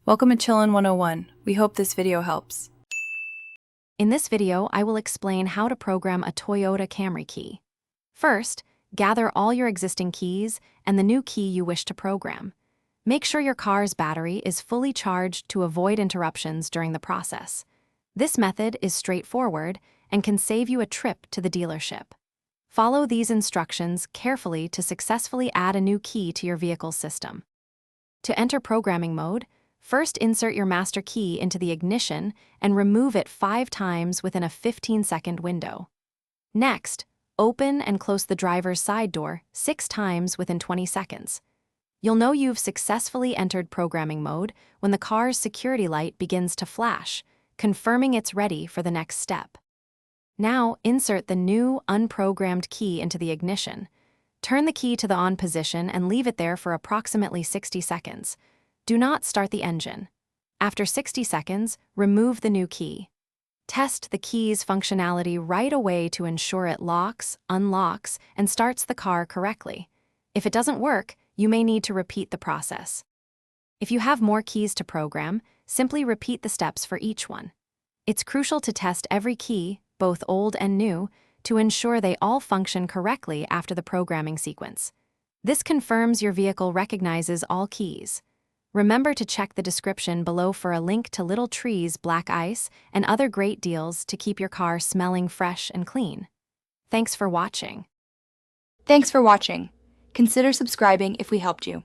Welcome to Chillin' 101. We hope this video helps. In this video, I will explain how to program a Toyota Camry key. First, gather all your existing keys and the new key you wish to program. Make sure your car's battery is fully charged to avoid interruptions during the process. This method is straightforward and can save you a trip to the dealership. Follow these instructions carefully to successfully add a new key to your vehicle's system. To enter programming mode, first insert your master key into the ignition and remove it 5 times within a 15-second window. Next, open and close the driver's side door 6 times within 20 seconds. You'll know you've successfully entered programming mode when the car's security light begins to flash, confirming it's ready for the next step. Now, insert the new, unprogrammed key into the ignition. Turn the key to the on position and leave it there for approximately 60 seconds. Do not start the engine. After 60 seconds, remove the new key. Test the key's functionality right away to ensure it locks, unlocks, and starts the car correctly. If it doesn't work, you may need to repeat the process. If you have more keys to program, simply repeat the steps for each one. It's crucial to test every key, both old and new, to ensure they all function correctly after the programming sequence. This confirms your vehicle recognizes all keys. Remember to check the description below for a link to Little Tree's black ice and other great deals to keep your car smelling fresh and clean. Thanks for watching. Thanks for watching. Consider subscribing if we helped you.